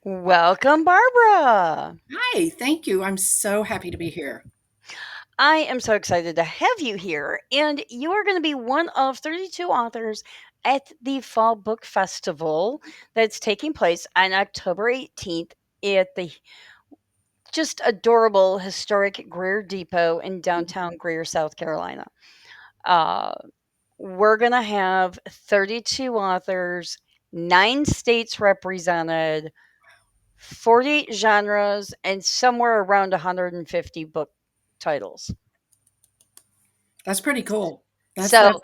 Welcome, Barbara. Hi, thank you. I'm so happy to be here. I am so excited to have you here, and you are going to be one of 32 authors at the Fall Book Festival that's taking place on October 18th at the just adorable historic Greer Depot in downtown Greer, South Carolina. Uh, we're going to have 32 authors, 9 states represented, 48 genres, and somewhere around 150 book titles. That's pretty cool. That's So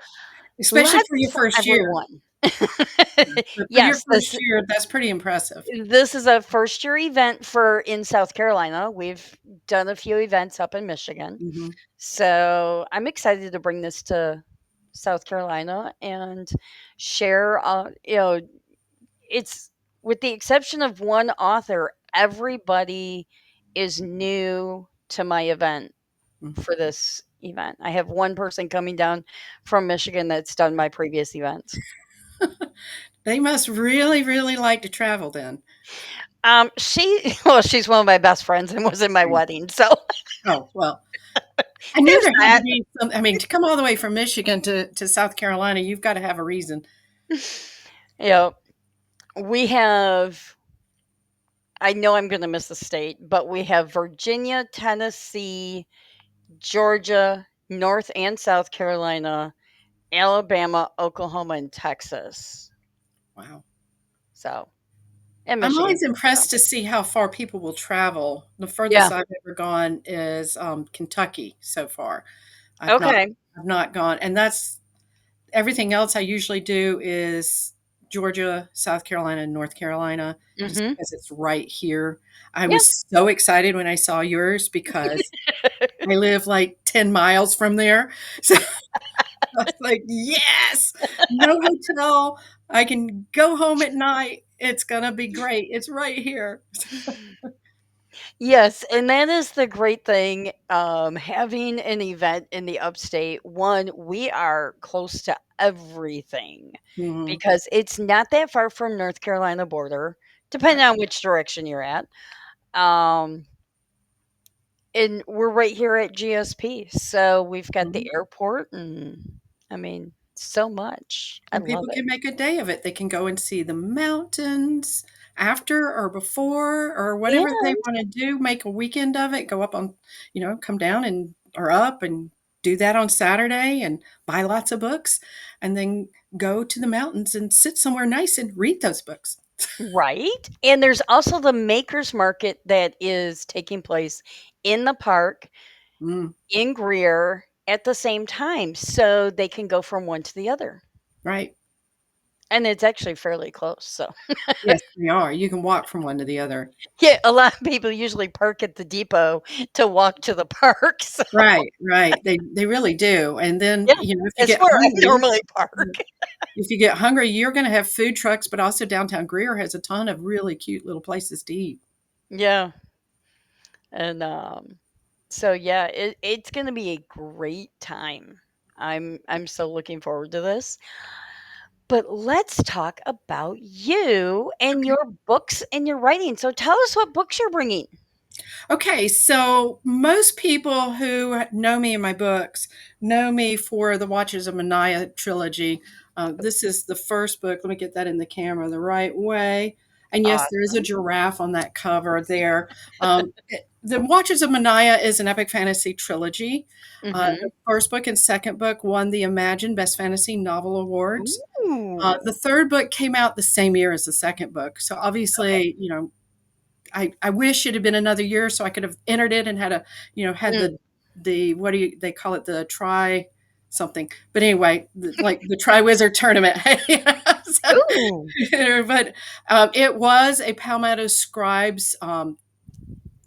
especially for lots your for first year. everyone. But for your Yes, first year, that's pretty impressive. this is a first year event for in South Carolina. We've done a few events up in Michigan. Hmm. So I'm excited to bring this to South Carolina and share it's with the exception of one author, everybody is new to my event for this event. I have one person coming down from Michigan that's done my previous events. They must really, really like to travel then. She well, she's one of my best friends and was in my wedding, so Oh, well, I knew there's there had to that. be some. I mean, to come all the way from Michigan to South Carolina, you've got to have a reason. You know, we have I know I'm gonna miss a state, but we have Virginia, Tennessee, Georgia, North and South Carolina, Alabama, Oklahoma, and Texas. Wow. So, and I'm Michigan always too, so. impressed to see how far people will travel. The furthest Yeah. I've ever gone is Kentucky so far. I've not, Okay. I've not gone, and that's everything else I usually do is Georgia, South Carolina, and North Carolina, just Mhm. because it's right here. I Yeah. was so excited when I saw yours because I live like 10 miles from there. So I was like, yes, no hotel. I can go home at night. It's going to be great. It's right here. Yes, and that is the great thing, having an event in the upstate. One, we are close to everything Mhm. because it's not that far from North Carolina border, depending Right. on which direction you're at. Um, and we're right here at GSP, so we've got the Mhm. airport, and I mean, so much. I And love people it. can make a day of it. They can go and see the mountains after or before or whatever they And wanna do, make a weekend of it, go up on come down and or up and do that on Saturday and buy lots of books, and then go to the mountains and sit somewhere nice and read those books. right? And there's also the makers market that is taking place in the park Mm, in Greer at the same time, so they can go from one to the other. right. And it's actually fairly close. So, Yes, they are. You can walk from one to the other. yeah, a lot of people usually park at the depot to walk to the park. So, Right, right. They really do, and then, yeah, if you that's get where I hungry normally park. if you get hungry, you're gonna have food trucks, but also downtown Greer has a ton of really cute little places to eat. Yeah. And so yeah, it's going to be a great time. I'm so looking forward to this. But let's talk about you and Okay. your books and your writing. So tell us what books you're bringing. Okay, so most people who know me in my books know me for the Watchers of Moniah trilogy. This is the first book. Let me get that in the camera the right way. And yes, there is a Awesome. giraffe on that cover there. The Watchers of Moniah is an epic fantasy trilogy. The Mhm. first book and second book won the Imadjinn Best Fantasy Novel Awards. The Ooh. third book came out the same year as the second book. So Okay. obviously, I wish it had been another year so I could have entered it and had Mm. the what do they call it, the try something. But anyway, like the Try Wizard tournament. Ooh. But it was a Palmetto Scribes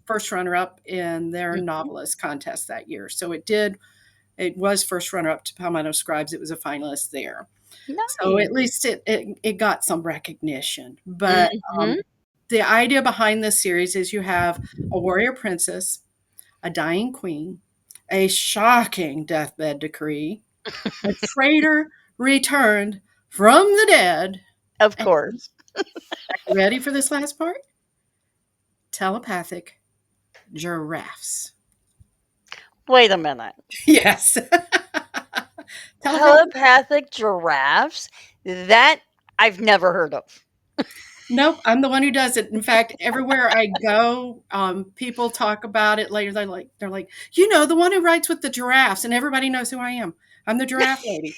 first runner up in their Mhm. novelist contest that year. So it was first runner up to Palmetto Scribes. It was a finalist there. So at Nice. least it got some recognition. But Mhm. the idea behind this series is you have a warrior princess, a dying queen, a shocking deathbed decree, a traitor returned from the dead. Of And course. are you ready for this last part? telepathic giraffes. Wait a minute. Yes. Telepathic. Telepathic giraffes? That I've never heard of. Nope, I'm the one who does it. In fact, everywhere I go, people talk about it later. They're like, the one who writes with the giraffes, and everybody knows who I am. I'm the giraffe lady.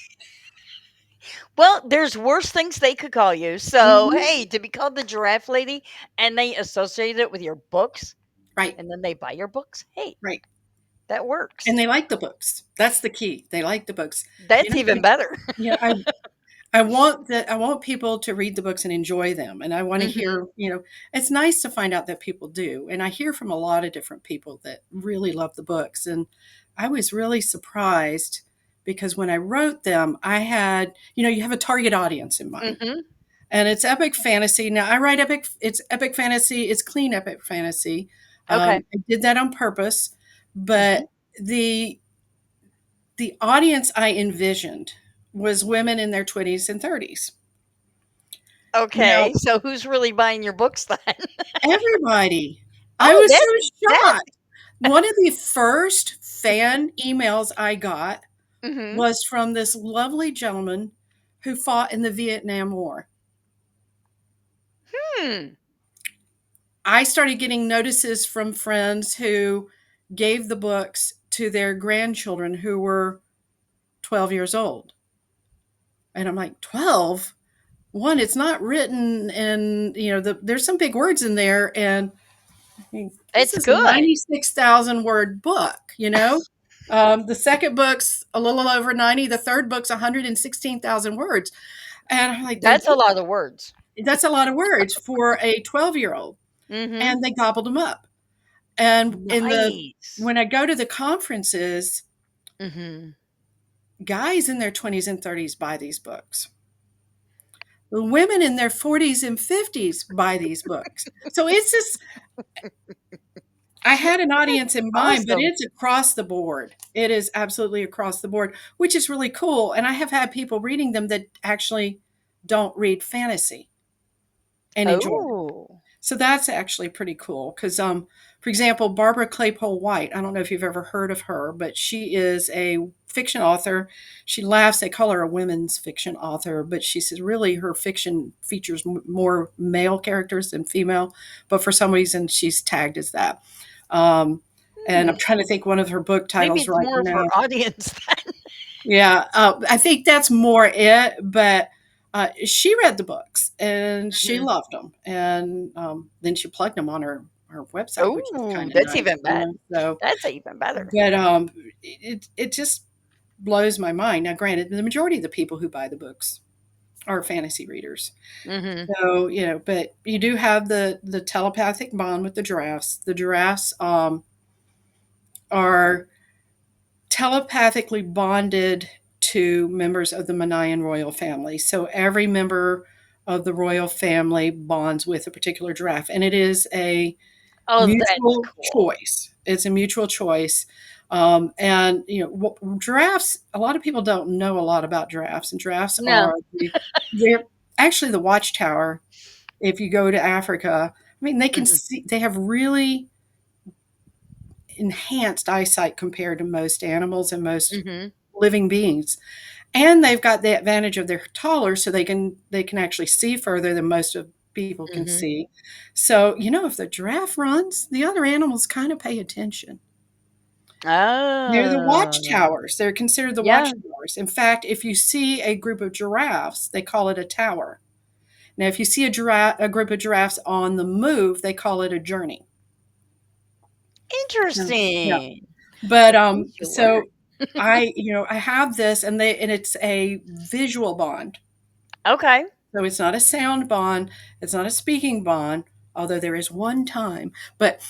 Well, there's worse things they could call you. So, Mhm. hey, to be called the giraffe lady and they associate it with your books Right, and then they buy your books, hey, right. that And works. they like the books. That's the key. They like the books. You That's know, even better. I want people to read the books and enjoy them, and I want to Hmm. hear. It's nice to find out that people do, and I hear from a lot of different people that really love the books, and I was really surprised because when I wrote them, I had, you have a target audience in mind, Hmm. and it's epic fantasy. Now I write epic. It's epic fantasy. It's clean epic fantasy. Okay. I did that on purpose, Hmm. but the audience I envisioned was women in their 20s and 30s. Now, Okay. So, who's really buying your books then? everybody, I Oh, was so that's. shocked. One of the first fan emails I got Hmm. was from this lovely gentleman who fought in the Vietnam War. Hmm. I started getting notices from friends who gave the books to their grandchildren who were 12 years old. And I'm like, 12? One, it's not written and there's some big words in there, and I mean, this It's is a good. 96,000 word book. The second book's a little over 90, the third book's 116,000 words. And I'm like, That's a lot of words. that's a lot of words for a 12-year-old. Hmm. And they gobbled them up. And Nice. when I go to the conferences, Hmm. guys in their 20s and 30s buy these books. The women in their 40s and 50s buy these books. So it's just, I had an audience in mind, but Awesome. it's across the board. It is absolutely across the board, which is really cool. And I have had people reading them that actually don't read fantasy and enjoy it. Oh. So that's actually pretty cool because, for example, Barbara Claypole White, I don't know if you've ever heard of her, but she is a fiction author. She laughs. They call her a women's fiction author, but she says really her fiction features more male characters than female. But for some reason, she's tagged as that. Um, and I'm Hmm. trying to think one of her book Maybe titles it's right more of now. her audience then. Yeah, I think that's more it. But she read the books and she Mhm. loved them, and then she plugged them on her website, which is Oh, kind of that's nice. even better. So, That's even better. but it just blows my mind. Now, granted, the majority of the people who buy the books are fantasy readers. Mhm. So but you do have the telepathic bond with the giraffes. The giraffes are telepathically bonded to members of the Moniah royal family. So every member of the royal family bonds with a particular giraffe, and it is a Oh, that's mutual cool. choice. It's a mutual choice. And giraffes. A lot of people don't know a lot about giraffes, and giraffes No. are they're actually the watchtower. If you go to Africa, I mean, they can Mhm. see. They have really enhanced eyesight compared to most animals and most Mhm. living beings. And they've got the advantage of they're taller, so they can actually see further than most of people can Mhm. see. So, if the giraffe runs, the other animals kind of pay attention. They're the Oh. watchtowers. They're considered the Yeah. watchtowers. In fact, if you see a group of giraffes, they call it a tower. Now, if you see a group of giraffes on the move, they call it a journey. Yeah. Yeah. Interesting. But The things you learn. so I have this, and it's a visual bond. Okay. So it's not a sound bond, it's not a speaking bond, although there is one time, but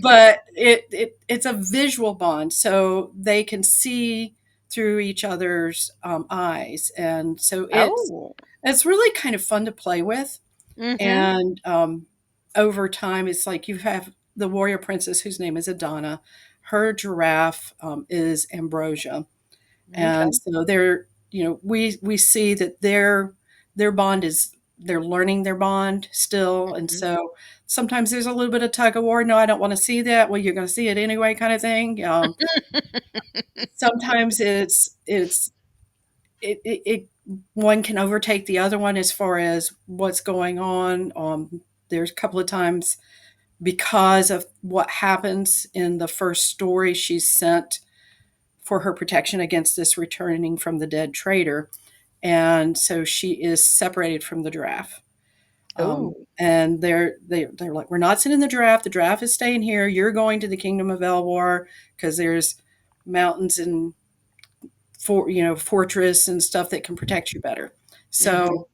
but it's a visual bond, so they can see through each other's eyes, and so Oh. it's really kind of fun to play with. Mhm. And over time, it's like you have the warrior princess whose name is Adana. Her giraffe is Ambrosia, and Okay. so we see that their bond is they're learning their bond still, and Mhm. so sometimes there's a little bit of tug of war. No, I don't want to see that. Well, you're going to see it anyway, kind of thing. Sometimes it one can overtake the other one as far as what's going on. There's a couple of times because of what happens in the first story she's sent for her protection against this returning from the dead traitor. And so she is separated from the giraffe. Oh. And they're like, we're not sending the giraffe. The giraffe is staying here. You're going to the kingdom of Elwar because there's mountains and fortress and stuff that can protect you better. Mhm. So,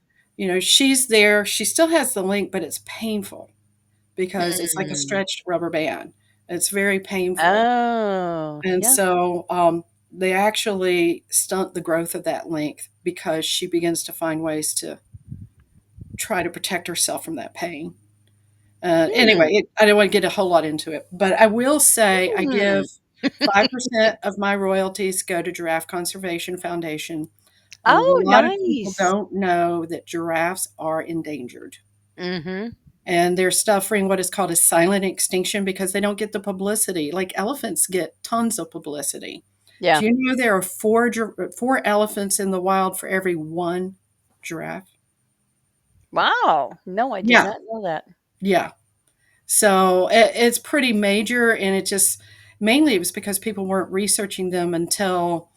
she's there. She still has the link, but it's painful because it's like a Mm. stretched rubber band. It's very painful. Oh, And yeah. so they actually stunt the growth of that length because she begins to find ways to try to protect herself from that pain. Hmm. Anyway, I don't want to get a whole lot into it, but I will say I give Hmm. 5% of my royalties go to Giraffe Conservation Foundation. A Oh, lot of people nice. don't know that giraffes are endangered. Mhm. And they're suffering what is called a silent extinction because they don't get the publicity. Like elephants get tons of publicity. Yeah. Do you know there are four elephants in the wild for every one giraffe? Wow. No, I did Yeah, not know that. yeah. So it's pretty major, and it just mainly it was because people weren't researching them until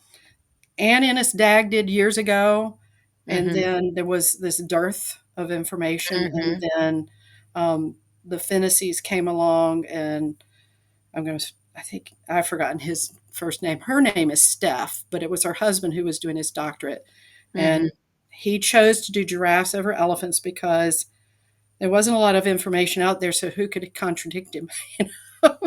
Ann Innes Dagg did years ago, and Mhm. then there was this dearth of information, and Mhm. then the Finnesies came along, and I think I've forgotten his first name. Her name is Steph, but it was her husband who was doing his doctorate, Mhm. and he chose to do giraffes over elephants because there wasn't a lot of information out there, so who could contradict him? At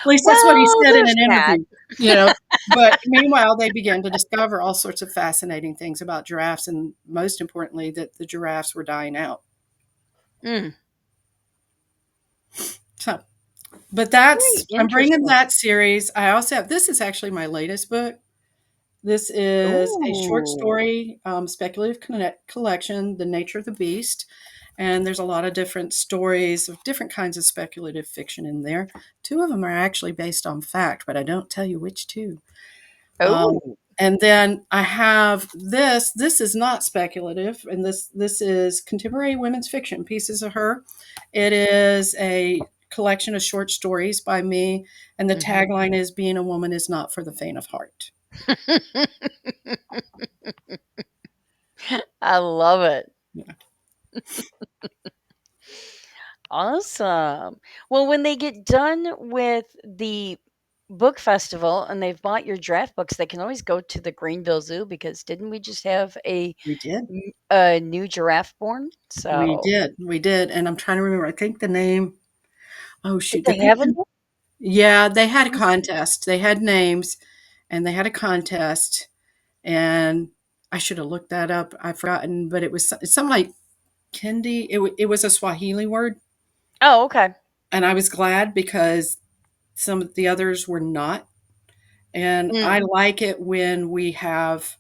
least that's what he Well, said in there's an that. interview, you know. But meanwhile, they began to discover all sorts of fascinating things about giraffes, and most importantly, that the giraffes were dying out. Mm. So, but Very I'm bringing interesting. that series. I also have this is actually my latest book. This is a short Ooh. story speculative collection, The Nature of the Beast. And there's a lot of different stories of different kinds of speculative fiction in there. Two of them are actually based on fact, but I don't tell you which two. Um, Oh. and then I have this. This is not speculative, and this is contemporary women's fiction, Pieces of Her. It is a collection of short stories by me, and the Mhm. tagline is "Being a woman is not for the faint of heart." I love it. Yeah, Awesome. Well, when they get done with the book festival and they've bought your draft books, they can always go to the Greenville Zoo because didn't we just have we did. a new giraffe born? We So, did. We did. And I'm trying to remember. I think the name. Oh did shoot, the they have a people. new Yeah, they had a one? contest. They had names, and they had a contest. And I should have looked that up. I've forgotten, but it's something like Kendi. It was a Swahili word, Oh, okay. and I was glad because some of the others were not. And I Mm, like it when we have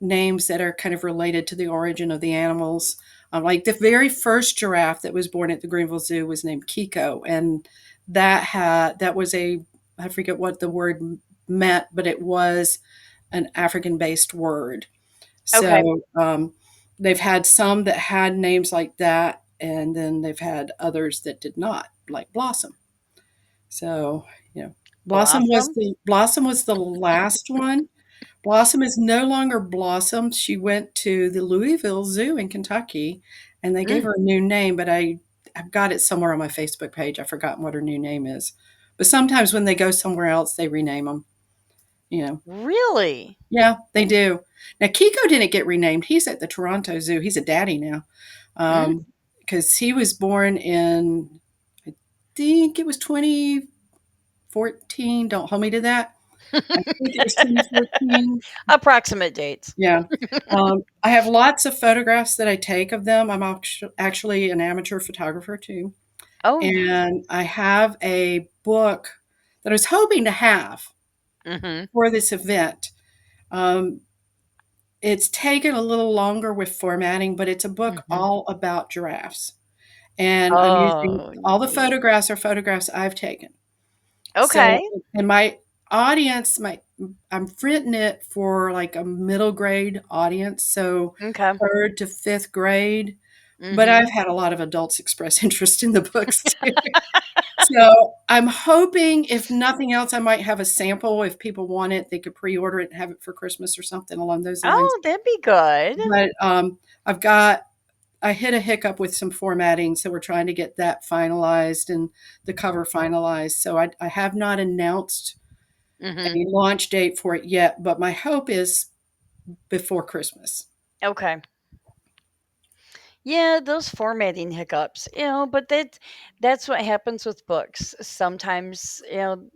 names that are kind of related to the origin of the animals. Like the very first giraffe that was born at the Greenville Zoo was named Kiko, and that was a I forget what the word meant, but it was an African-based word. okay. So they've had some that had names like that, and then they've had others that did not, like Blossom. So Blossom. Blossom was the last one. Blossom is no longer Blossom. She went to the Louisville Zoo in Kentucky, and they gave Mm, her a new name, but I've got it somewhere on my Facebook page. I've forgotten what her new name is. But sometimes when they go somewhere else, they rename them. You know, really? yeah, they do. Now Kiko didn't get renamed. He's at the Toronto Zoo. He's a daddy now, Mm. because he was born in, I think it was 2014. Don't hold me to that. I think it was 2014. Approximate dates. Yeah. I have lots of photographs that I take of them. I'm actually an amateur photographer too. Oh, nice. And I have a book that I was hoping to have Hmm. for this event. Um, it's taken a little longer with formatting, but it's a book Mhm. all about giraffes, and I'm using Oh, all the neat. photographs are photographs I've taken. So, Okay. and my audience, my I've written it for, like, a middle grade audience, so Okay. 3rd to 5th grade, but I've Mhm. had a lot of adults express interest in the books too. So, I'm hoping if nothing else, I might have a sample. If people want it, they could pre-order it and have it for Christmas or something along those lines. Oh, that'd be good. But, I've got I hit a hiccup with some formatting, so we're trying to get that finalized and the cover finalized. So I have not announced a Mhm. launch date for it yet, but my hope is before Christmas. Okay. Yeah, those formatting hiccups, but that's what happens with books. Sometimes,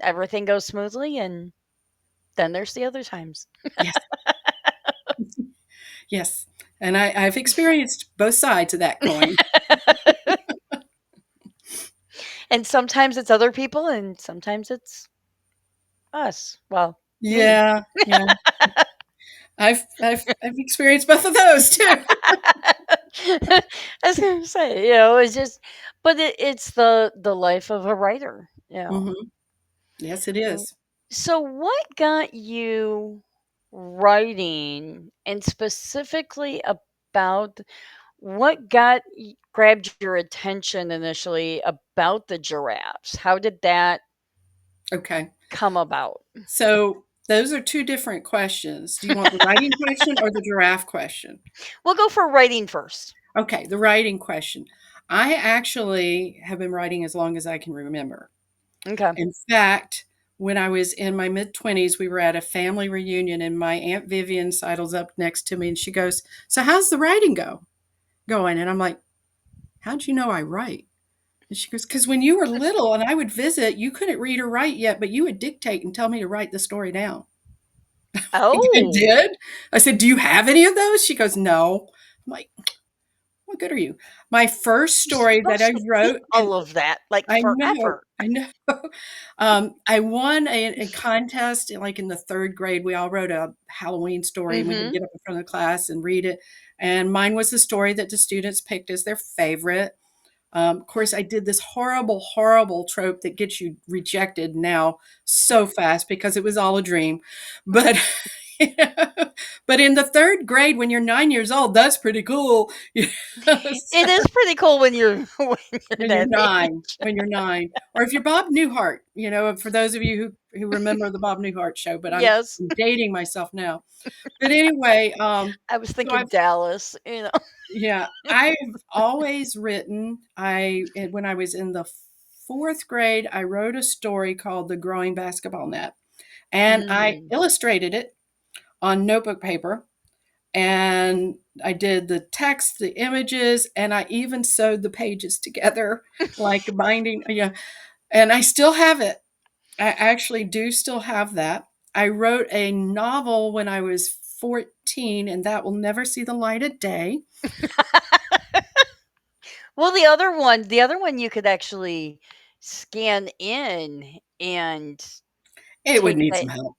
everything goes smoothly and then there's the other times. Yes, yes, and I've experienced both sides of that coin. And sometimes it's other people and sometimes it's us. Well, me. Yeah, yeah. I've experienced both of those too. I was gonna say, it's just, but it's the life of a writer. Mhm. Yes, it W- is. So, what got you writing, and specifically about what grabbed your attention initially about the giraffes? How did that Okay. come about? So, those are 2 different questions. Do you want the writing question or the giraffe question? We'll go for writing first. Okay, the writing question. I actually have been writing as long as I can remember. Okay. In fact, when I was in my mid-20s, we were at a family reunion, and my Aunt Vivian sidles up next to me, and she goes, "So how's the writing going?" And I'm like, "How'd you know I write?" And she goes, "'Cause when you were little and I would visit, you couldn't read or write yet, but you would dictate and tell me to write the story down." "I Oh, did?" I said, "Do you have any of those?" She goes, "No." I'm like, "What good are you?" My first you're story that supposed I to keep wrote, and all of that like I know, forever. I know. I won a contest, like, in the 3rd grade. We all wrote a Halloween story, and we had to Mhm. get up in front of the class and read it, and mine was the story that the students picked as their favorite. Of course, I did this horrible, horrible trope that gets you rejected now so fast because it was all a dream. But but in the 3rd grade, when you're 9 years old, that's pretty cool. It So is pretty cool when you're when you're when you're that 9, age. when you're 9, or if you're Bob Newhart, for those of you who remember the Bob Newhart show, but I'm Yes. dating myself now. But anyway, I was so I've thinking Dallas. yeah, I've always written. When I was in the 4th grade, I wrote a story called The Growing Basketball Net, and I Mm. illustrated it on notebook paper, and I did the text, the images, and I even sewed the pages together like a binding, yeah, and I still have it. I actually do still have that. I wrote a novel when I was 14, and that will never see the light of day. Well, the other one you could actually scan in and It would take need that. some help.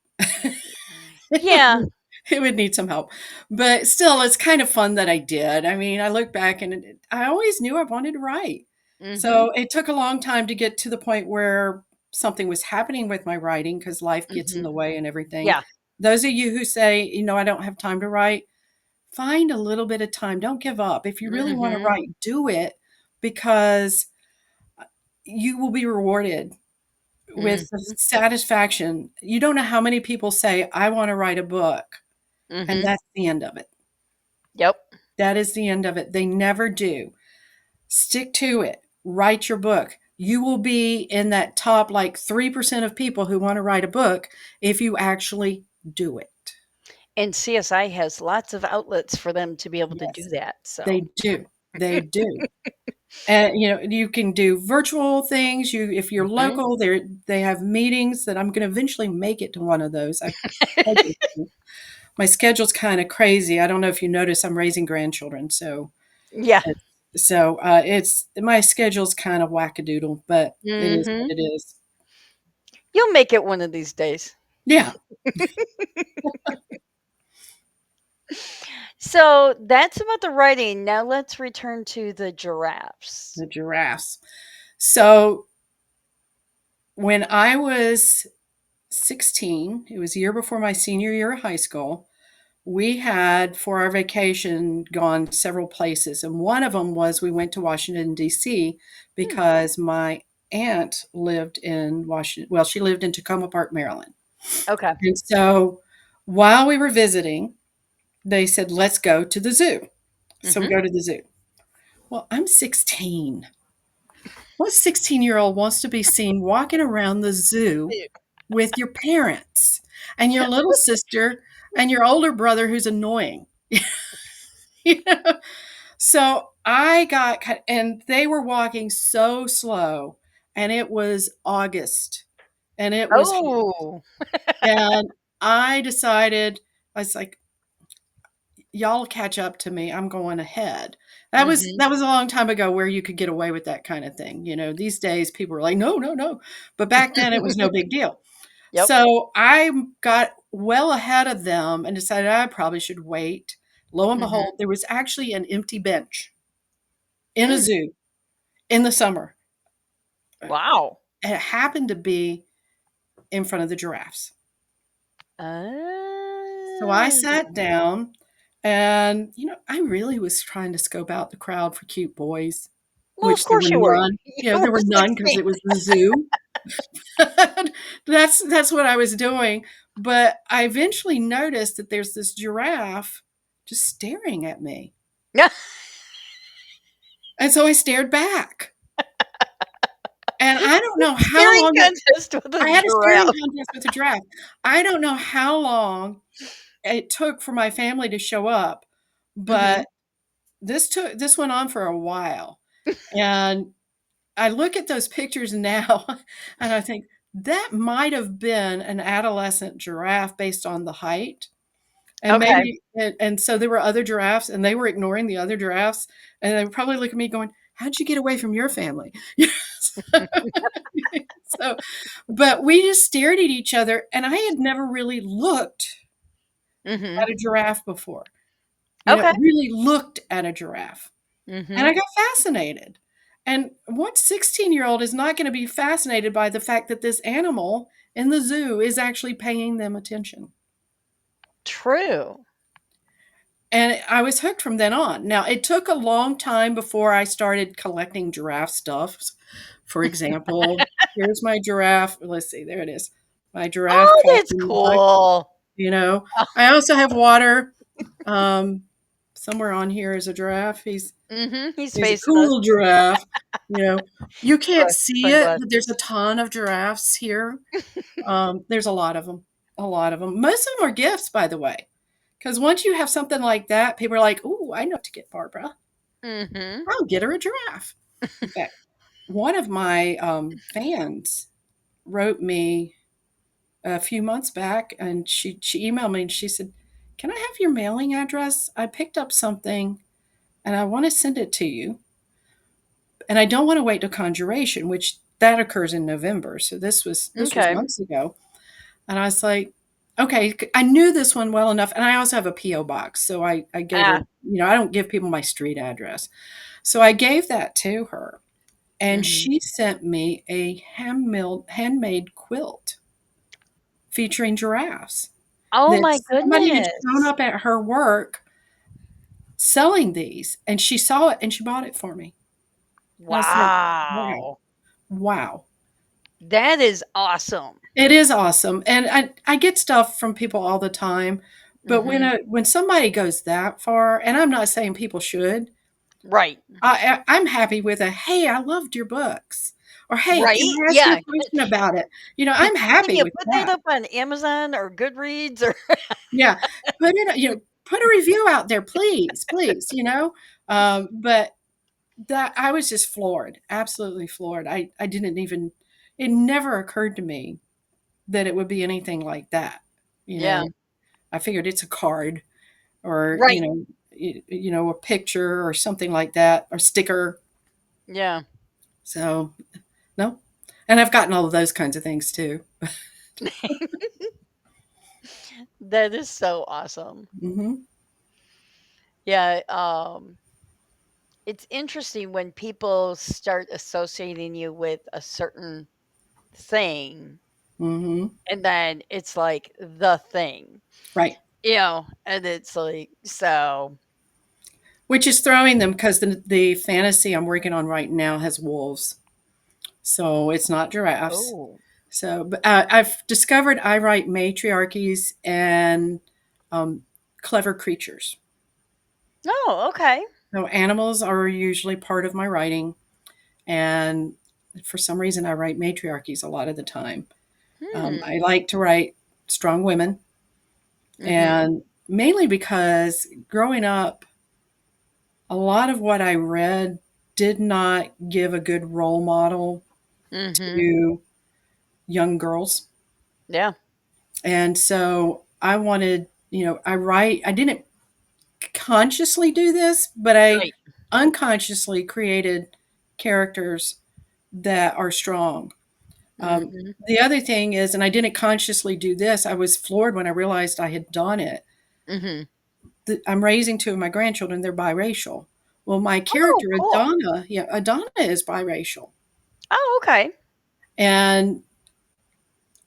It would Yeah. need it would need some help, but still, it's kind of fun that I did. I mean, I look back and I always knew I wanted to write. Mhm. So, it took a long time to get to the point where something was happening with my writing because life gets in Mhm. the way and everything. Yeah. Those of you who say, "I don't have time to write," find a little bit of time. Don't give up. If you really wanna Mhm. write, do it because you will be rewarded with the Mhm. satisfaction. You don't know how many people say, "I wanna write a book," and Mhm. that's the end of it. Yep. That is the end of it. They never do. Stick to it. Write your book. You will be in that top, like, 3% of people who wanna write a book if you actually do it. And CSI has lots of outlets for them to be able to do Yes, that. So. they do. They do. And, you can do virtual things. If you're Mhm. local, they have meetings that I'm gonna eventually make it to one of those. I'm hoping to. My schedule's kinda crazy. I don't know if you notice I'm raising grandchildren, so Yeah. it's my schedule's kind of wackadoodle, but it is what Mhm. it is. You'll make it one of these days. Yeah. So that's about the writing. Now let's return to the giraffes. The giraffes. So when I was 16, it was a year before my senior year of high school, we had for our vacation gone several places. And one of them was we went to Washington, D.C., Hmm. because my aunt lived in Washington. Well, she lived in Tacoma Park, Maryland. Okay. And so while we were visiting, they said, let's go to the zoo. So we Hmm. go to the zoo. Well, I'm 16. What 16-year-old wants to be seen walking around the zoo with your parents and your little sister and your older brother who's annoying? You know? So I got and they were walking so slow, and it was August, and it was hot, Oh. and I decided, I was like, y'all catch up to me. I'm going ahead. Hmm. That was a long time ago where you could get away with that kind of thing. These days people are like, no, no, no. But back then it was no big deal. Yep. So I got well ahead of them and decided I probably should wait. Lo and Hmm. behold, there was actually an empty bench in a Mm. zoo in the summer. Wow. And it happened to be in front of the giraffes. So I Oh. sat down and, I really was trying to scope out the crowd for cute boys, Well, of which there were course you were. none. You There were were none because 16. it was the zoo. That's what I was doing. But I eventually noticed that there's this giraffe just staring at me. And so I stared back. And I don't know how Staring long contest with a I had a staring giraffe. contest with the giraffe. I don't know how long it took for my family to show up, Hmm. but this went on for a while. And I look at those pictures now and I think that might have been an adolescent giraffe based on the height. And Okay. maybe and so there were other giraffes and they were ignoring the other giraffes and they would probably look at me going, "How'd you get away from your family?" So, but we just stared at each other and I had never really looked Hmm. at a giraffe before. Okay. Really looked at a giraffe. And Hmm. I got fascinated. And what 16-year-old is not going to be fascinated by the fact that this animal in the zoo is actually paying them attention? True. And I was hooked from then on. Now, it took a long time before I started collecting giraffe stuffs. For example, here's my giraffe. Let's see, there it is. My giraffe Oh, that's coffee mug. cool. You know, Oh, I also have water. Um, Somewhere on here is a giraffe. he's He's a facing us. cool giraffe. You know, you can't see it, but there's a Sunglasses. ton of giraffes here. There's a lot of them. A lot of them. Most of them are gifts, by the way. Because once you have something like that, people are like, "Ooh, I know what to get Barbara. Hmm. I'll get her a giraffe." In fact, one of my fans wrote me a few months back, and she emailed me and she said, "Can I have your mailing address? I picked up something, and I want to send it to you, and I don't want to wait till conjuration, which that occurs in November. So this was Okay. months ago." And I was like, okay, I knew this one well enough. And I also have a P.O. box. So I gave her, Ah. I don't give people my street address. So I gave that to her. And Hmm. she sent me a handmade quilt featuring giraffes Oh that my somebody had shown goodness. up at her work selling these. And she saw it and she bought it for me. And I was like, wow, Wow. wow. That is awesome. It is awesome, and I get stuff from people all the time, but Hmm. when somebody goes that far, and I'm not saying people should, Right. I'm happy with a, "Hey, I loved your books," or, "Hey, can Right. I ask you Yeah. a question about it?" Can, I'm happy you with put that that. up on Amazon or Goodreads or Yeah, put a review out there, please, please, but that I was just floored, absolutely floored. I didn't even it never occurred to me that it would be anything like that, you yeah. know? I figured it's a card or, Right. a picture or something like that or sticker. Yeah. So, no. And I've gotten all of those kinds of things too. That is so awesome. Mhm. Yeah, it's interesting when people start associating you with a certain thing, Mhm. and then it's like the thing, Right. and it's like, so, Which is throwing them because the fantasy I'm working on right now has wolves, so it's not giraffes. oh, So, but, I've discovered I write matriarchies and, um, clever creatures. oh, okay. So animals are usually part of my writing, and for some reason, I write matriarchies a lot of the time. I Hmm. like to write strong women, Mhm. and mainly because growing up, a lot of what I read did not give a good role model Mhm. to young girls. Yeah. And so I wanted, I didn't consciously do this, but I Right. unconsciously created characters that are strong. Um, Mhm. the other thing is, and I didn't consciously do this, I was floored when I realized I had done it. Mhm. I'm raising two of my grandchildren, they're biracial. Well, my Oh, character, cool. Adana, yeah, Adana is biracial. Oh, okay. And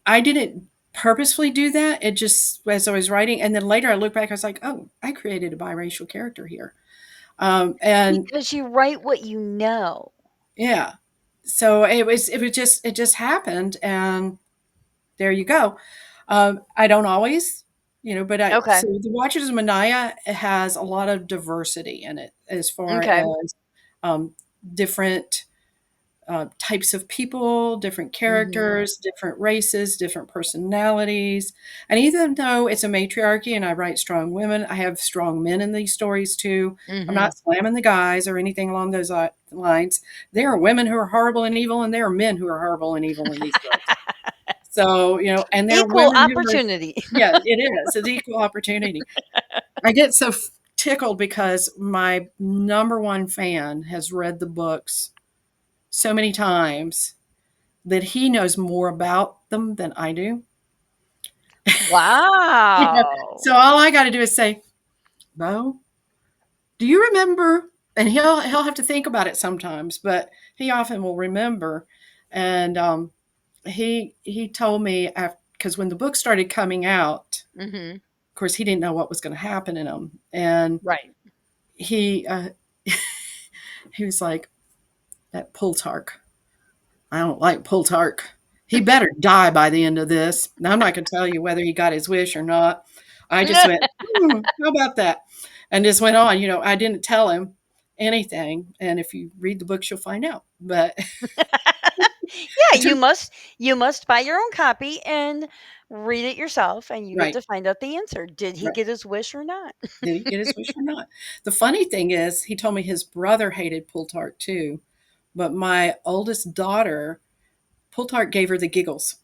I didn't purposefully do that. It just, as I was writing, and then later I look back, I was like, oh, I created a biracial character here. And Because you write what you know. yeah, so it just happened, and there you go. I don't always, but Okay. so the Watchers of Moniah has a lot of diversity in it as far Okay. as um, different types of people, different Mhm. characters, different races, different personalities. And even though it's a matriarchy and I write strong women, I have strong men in these stories too. I'm Mhm. not slamming the guys or anything along those lines. There are women who are horrible and evil, and there are men who are horrible and evil in these books. So, and there are Equal women who are, opportunity. yeah, it is. It's equal opportunity. I get so tickled because my number one fan has read the books so many times that he knows more about them than I do. Yeah. Wow. So all I got to do is say, "Bo, do you remember?" And he'll have to think about it sometimes, but he often will remember. And he told me because when the book started coming out, Mhm. of course he didn't know what was going to happen in them, and Right. he he was like, "That Plutarch, I don't like Plutarch. He better die by the end of this." Now, I'm not going to tell you whether he got his wish or not. I just went, how about that? And just went on. I didn't tell him anything. And if you read the books, you'll find out. But Yeah, it took, you must buy your own copy and read it yourself, and you get right, to find out the answer. Did he right. get his wish or not? Did he get his wish or not? The funny thing is, he told me his brother hated Plutarch too. But my oldest daughter, Plutarch gave her the giggles.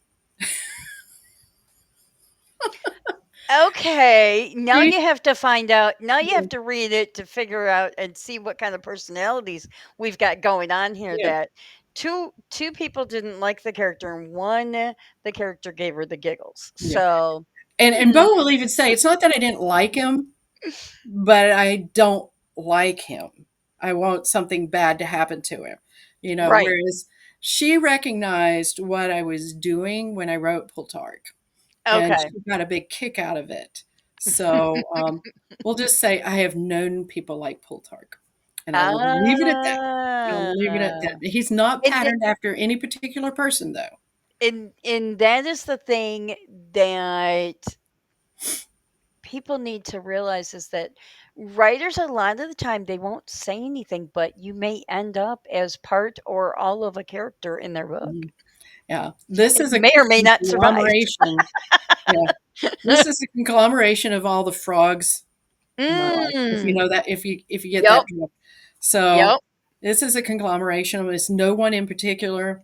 Okay, now She, you have to find out. Now you have to read it to figure out and see what kind of personalities we've got going on here. yeah, That two people didn't like the character, and one the character gave her the giggles. yeah. So, And hmm. Bo will even say, it's not that I didn't like him, but I don't like him. I want something bad to happen to him, Right. whereas she recognized what I was doing when I wrote Plutarch, and Okay. she got a big kick out of it. So, we'll just say I have known people like Plutarch, and I will leave it at that. I'll leave it at Ah, that. He's not and patterned after any particular person, though. and that is the thing that people need to realize is that writers a lot of the time they won't say anything, but you may end up as part or all of a character in their book. Mhm. Yeah. This It is a may or may not survive. conglomeration. Yeah. This is a conglomeration of all the frogs in my life. If you Mm. know that, if you get Yep. that drift. So Yep. this is a conglomeration. It's no one in particular.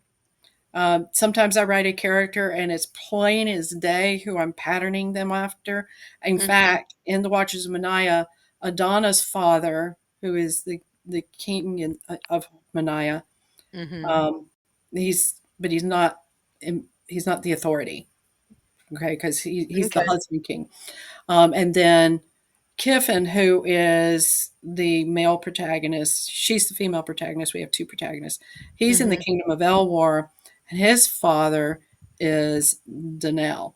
Sometimes I write a character and it's plain as day who I'm patterning them after. In Mhm. fact, in the Watchers of Moniah, Adonna's father, who is the king of Moniah, Mhm. um, he's not he's not the authority. Okay, because he's the Okay. husband king. And then Kiffin, who is the male protagonist, she's the female protagonist. We have two protagonists. He's in the Mhm. Kingdom of Elwar, and his father is Danelle.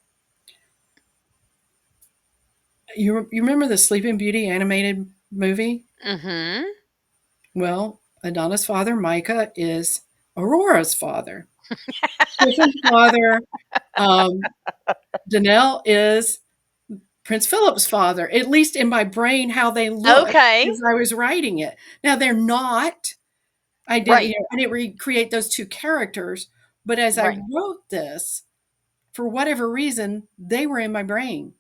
You remember the Sleeping Beauty animated movie? Mhm. Well, Adonna's father, Micah, is Aurora's father. Kiffin's father, um, Danelle, is Prince Philip's father, at least in my brain, how they look Okay. as I was writing it. Now they're not. Right. I didn't recreate those two characters, but as I Right. wrote this, for whatever reason, they were in my brain.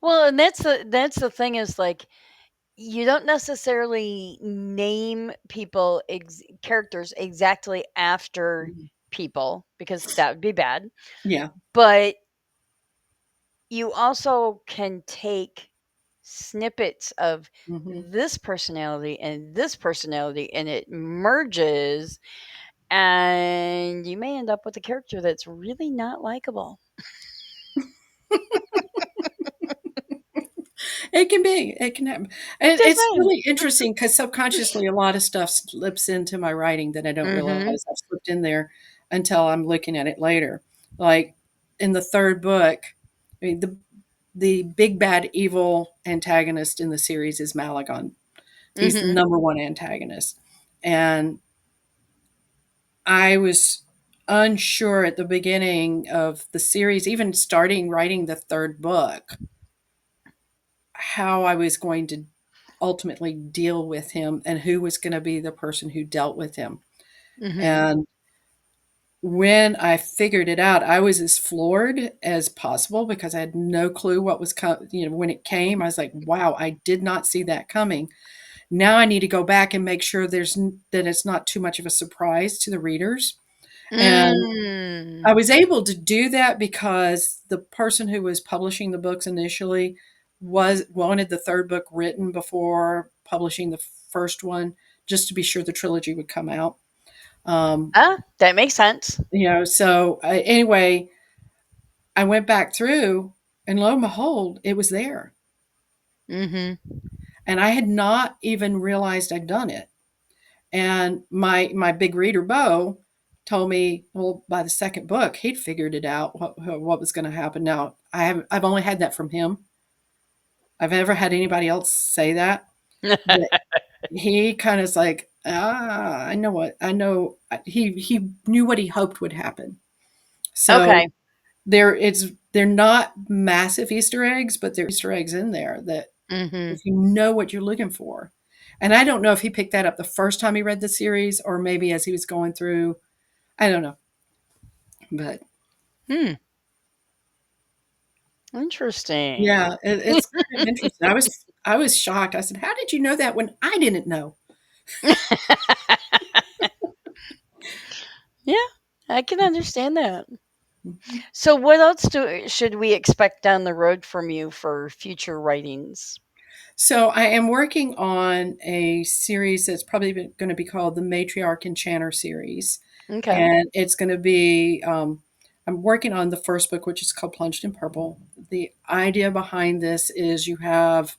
Well, and that's the thing is like you don't necessarily name people characters exactly after people because that would be bad. Yeah. But you also can take snippets of Mhm. this personality and it merges and you may end up with a character that's really not likable. It can be. It can happen. And Just it's saying. really interesting because subconsciously a lot of stuff slips into my writing that I don't Mhm. realize I've slipped in there until I'm looking at it later. Like in the third book, I mean the big bad evil antagonist in the series is Malagon. He's the Mhm. number one antagonist. And I was unsure at the beginning of the series, even starting writing the third book, how I was going to ultimately deal with him and who was going to be the person who dealt with him. Mhm. And when I figured it out, I was as floored as possible because I had no clue what was coming. You know, when it came, I was like, "Wow, I did not see that coming." Now I need to go back and make sure that it's not too much of a surprise to the readers. And Mm. I was able to do that because the person who was publishing the books initially was wanted the third book written before publishing the first one, just to be sure the trilogy would come out. Um, That makes sense. so anyway, I went back through, and lo and behold, it was there, Mhm. and I had not even realized I'd done it. And my big reader, Bo, told me, well, by the second book, he'd figured it out what was going to happen. Now, I've only had that from him. I've never had anybody else say that, but he kind of is like, I know what I know. He knew what he hoped would happen. So Okay. they're not massive Easter eggs, but there are Easter eggs in there that Mhm. if you know what you're looking for. And I don't know if he picked that up the first time he read the series or maybe as he was going through. I don't know. But Hmm. Interesting. yeah, it's kind of interesting. I was shocked. I said, "How did you know that when I didn't know?" Yeah, I can understand that. Mhm. So, what else should we expect down the road from you for future writings? So I am working on a series that's probably going to be called the Matriarch Enchanter series, Okay. and it's going to be. I'm working on the first book, which is called Plunged in Purple. The idea behind this is you have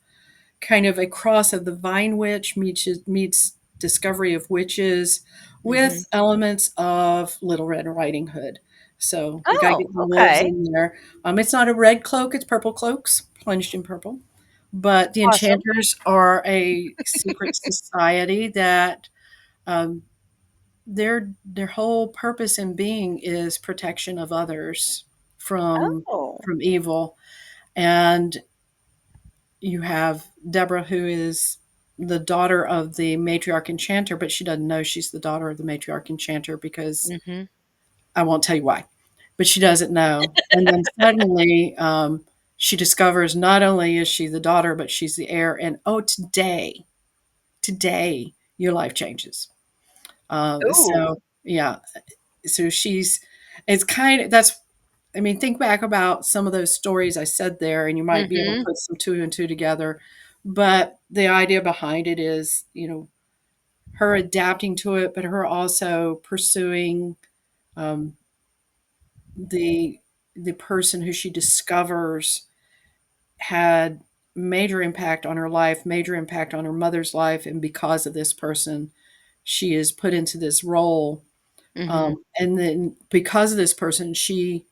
kind of a cross of the Vine Witch meets Discovery of Witches Mhm. with elements of Little Red Riding Hood. So we got to Oh, get the wolves okay. in there. It's not a red cloak; it's purple cloaks, plunged in purple. But the Awesome. enchanters are a secret society that um, their whole purpose in being is protection of others from Oh. from evil. And you have Deborah, who is the daughter of the matriarch enchanter, but she doesn't know she's the daughter of the matriarch enchanter because Mhm. I won't tell you why, but she doesn't know. And then suddenly, she discovers not only is she the daughter, but she's the heir. And oh, today, your life changes. Ooh. Yeah, so it's kind of that's. I mean, think back about some of those stories I said there, and you might be able to Mhm. put some two and two together. But the idea behind it is, her adapting to it, but her also pursuing um, the the person who she discovers had major impact on her life, major impact on her mother's life, and because of this person, she is put into this role. Mhm. And then because of this person, she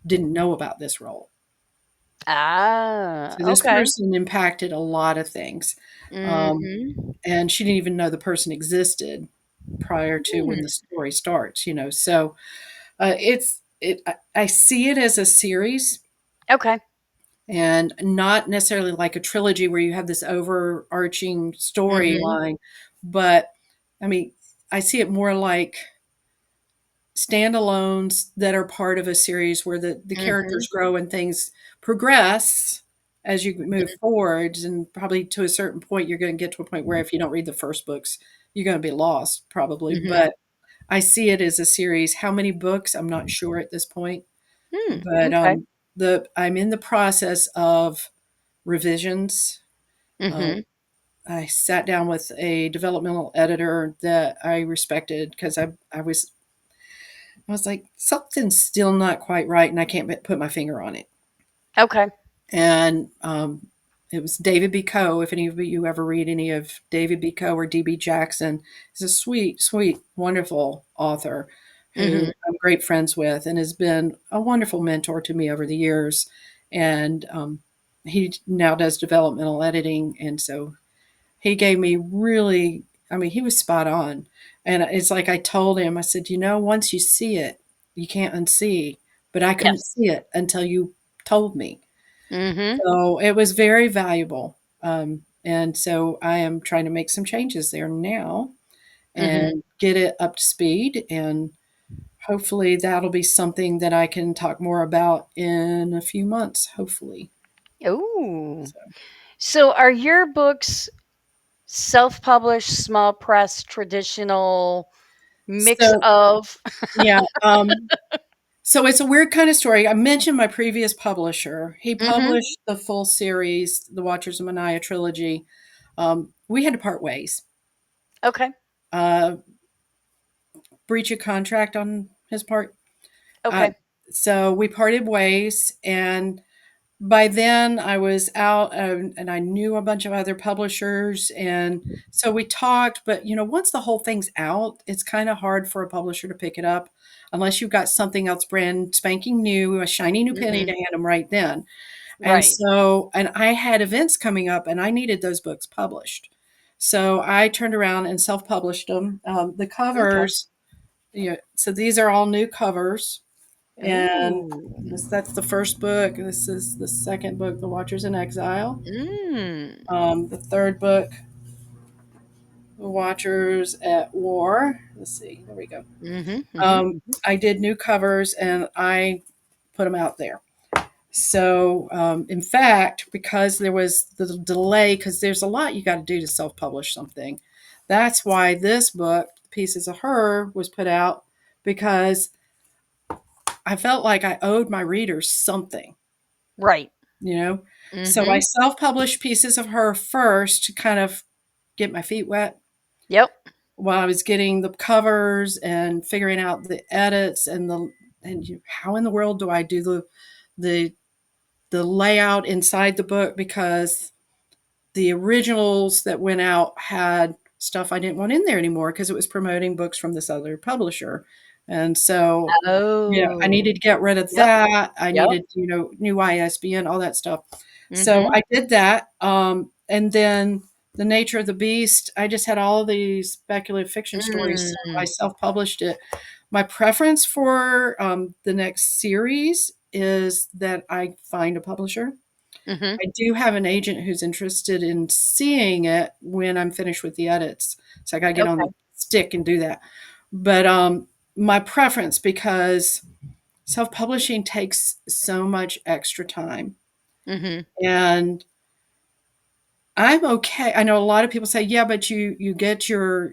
didn't know about this role. Ah, So this okay. person impacted a lot of things. Um, Mhm. and she didn't even know the person existed prior to when Hmm. the story starts, you know. So I see it as a series Okay. and not necessarily like a trilogy where you have this overarching Mhm. storyline, but I mean, I see it more like standalones that are part of a series where the Mhm. characters grow and things progress as you move forwards. And probably to a certain point, you're going to get to a point where if you don't read the first books, you're going to be lost probably. Mhm. But I see it as a series. How many books? I'm not sure at this point, Hmm. but Okay. the I'm in the process of revisions. Um, Mhm. I sat down with a developmental editor that I respected because I was like, something's still not quite right, and I can't put my finger on it. Okay. And it was David B. Coe. If any of you ever read any of David B. Coe or D.B. Jackson, he's a sweet, sweet, wonderful author who Mhm. I'm great friends with and has been a wonderful mentor to me over the years. And he now does developmental editing. And so he gave me really, I mean, he was spot on. And it's like I told him, I said, once you see it, you can't unsee. But I couldn't Yes. see it until you told me. Mhm. So it was very valuable. And so I am trying to make some changes there now Mhm. and get it up to speed. And hopefully that'll be something that I can talk more about in a few months, hopefully. Ooh. So, So are your books self-published, small press, traditional, mix so of? yeah. So it's a weird kind of story. I mentioned my previous publisher. He Mhm. published the full series, the Watchers of Moniah trilogy. We had to part ways. Okay. Uh, breach of contract on his part. Uh, Okay. so we parted ways, and by then I was out, and I knew a bunch of other publishers, and so we talked. But once the whole thing's out, it's kind of hard for a publisher to pick it up unless you've got something else brand spanking new, a shiny new penny to Mhm. hand them right then. And Right. so, and I had events coming up, and I needed those books published. So I turned around and self-published them. The Okay. covers, so these are all new covers, and Ooh. that's the first book. This is the second book, The Watchers in Exile. Mm. The third book, The Watchers at War. Let's see, there we go. Mhm. Mhm. Mhm. I did new covers and I put them out there. So, in fact, because there was the delay, because there's a lot you got to do to self publish something, that's why this book, Pieces of Her, was put out because I felt like I owed my readers something, you Right. know? So I Mhm. self published Pieces of Her first to kind of get my feet wet Yep. while I was getting the covers and figuring out the edits how in the world do I do the the layout inside the book, because the originals that went out had stuff I didn't want in there anymore because it was promoting books from this other publisher. And so, I Oh. needed to get rid of Yep. that. I Yep. needed, new ISBN, all that stuff. So Mhm. I did that. And then The Nature of the Beast, I just had all these speculative fiction stories. So I Mm. self published it. My preference for the next series is that I find a publisher. Mhm. I do have an agent who's interested in seeing it when I'm finished with the edits. So I got to get on the Okay. stick and do that. But my preference, because self-publishing takes so much extra time, Mhm. and I'm okay. I know a lot of people say, yeah, but you get your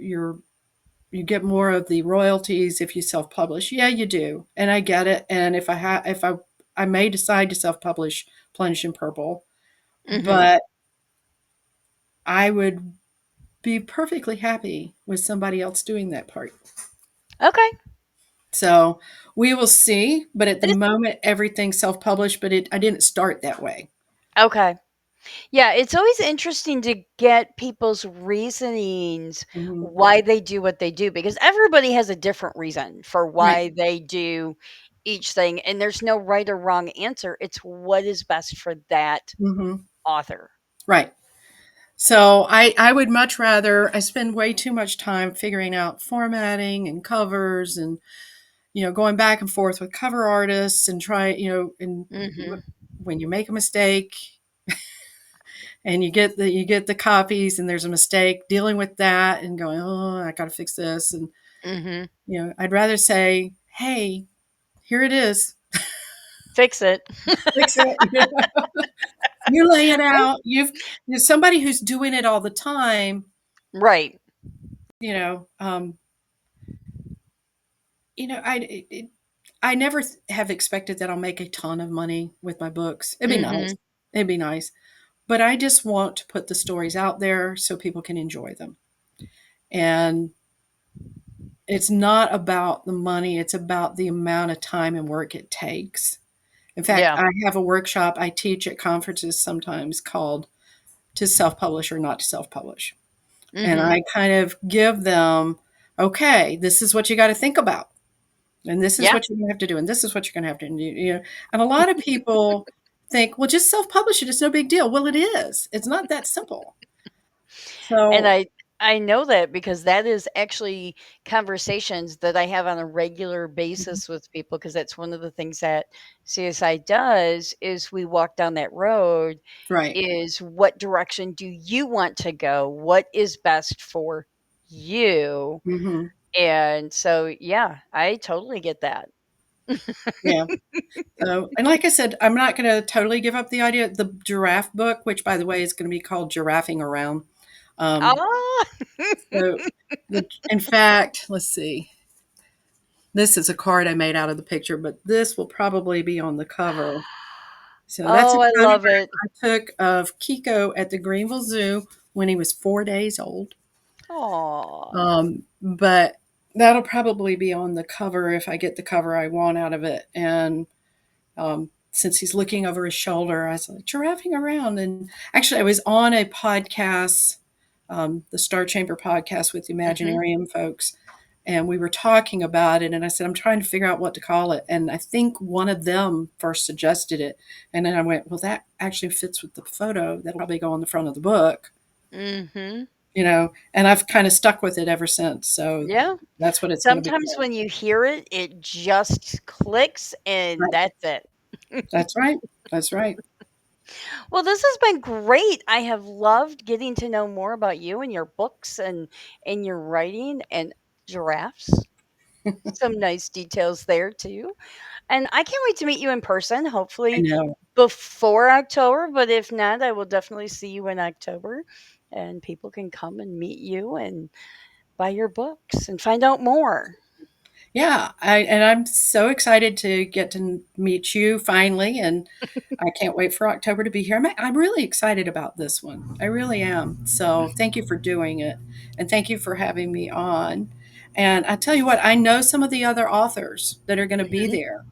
you get more of the royalties if you self-publish. Yeah, you do, and I get it. And if I may decide to self-publish Plunged in Purple, Mhm. but I would be perfectly happy with somebody else doing that part. Okay. So we will see. But at the This moment, everything's self published, but I didn't start that way. okay. Yeah, it's always interesting to get people's reasonings Hmm. why they do what they do because everybody has a different reason for Right. why they do each thing, and there's no right or wrong answer. It's what is best for that Hmm. author. Right. So I would much rather I spend way too much time figuring out formatting and covers and going back and forth with cover artists and and Mhm. when you make a mistake and you get the copies and there's a mistake, dealing with that and going, oh, I got to fix this. And Mhm. I'd rather say, hey, here it is, Fix it. fix it. You lay it out. You're somebody who's doing it all the time. Right. You know, um, I never have expected that I'll make a ton of money with my books. It'd be nice. Mhm. It'd be nice. But I just want to put the stories out there so people can enjoy them. And it's not about the money, it's about the amount of time and work it takes. In fact, Yeah. I have a workshop I teach at conferences sometimes called To Self Publish or Not to Self Publish. And Mhm. I kind of give them, okay, this is what you got to think about. And this is Yeah. what you're going to have to do. And this is what you're going to have to do. And a lot of people think, well, just self publish it. It's no big deal. Well, it is. It's not that simple. And So, I know that because that is actually conversations that I have on a regular mhm, basis with people because that's one of the things that CSI does is we walk down that road right. is what direction do you want to go? What is best for you? Hmm. And so yeah, I totally get that. Yeah. So, and like I said, I'm not going to totally give up the idea. The giraffe book, which by the way is going to be called Giraffing Around. Um, Ah. so, in fact, let's see. This is a card I made out of the picture, but this will probably be on the cover. So that's a Oh, I photograph love it. I took of Kiko at the Greenville Zoo when he was 4 days old. Oh. But that'll probably be on the cover if I get the cover I want out of it. And since he's looking over his shoulder, I was like, giraffing around. And actually, I was on a podcast, the Star Chamber podcast with the Mhm. Imaginarium folks, and we were talking about it. And I said, I'm trying to figure out what to call it. And I think one of them first suggested it. And then I went, well, that actually fits with the photo. That'll probably go on the front of the book, Mhm. and I've kind of stuck with it ever since. So Yeah. that's what it's going to be Sometimes called. when you hear it, it just clicks and Right. that's it. That's right. That's right. Well, this has been great. I have loved getting to know more about you and your books and your writing and giraffes. Some nice details there too. And I can't wait to meet you in person, I hopefully know. before October, but if not, I will definitely see you in October and people can come and meet you and buy your books and find out more. Yeah, I'm so excited to get to meet you finally, and I can't wait for October to be here. I'm really excited about this one. I really am. So thank you for doing it, and thank you for having me on. And I tell you what, I know some of the other authors that are going to be Mhm. there.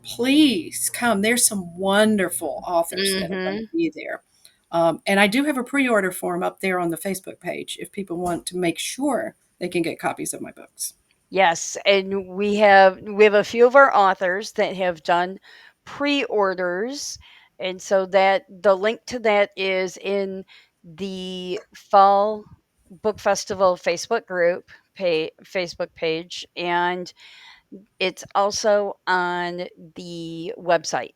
Please come. There's some wonderful authors that are going to Mhm. be there. And I do have a pre-order form up there on the Facebook page if people want to make sure they can get copies of my books. Yes, and we have a few of our authors that have done pre-orders, and so that the link to that is in the Fall Book Festival Facebook group, Facebook page, and it's also on the website.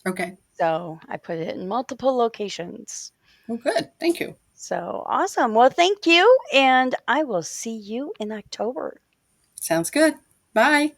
Okay. So I put it in multiple locations. Well, good. Thank you. So awesome. Well, thank you, and I will see you in October. Sounds good. Bye.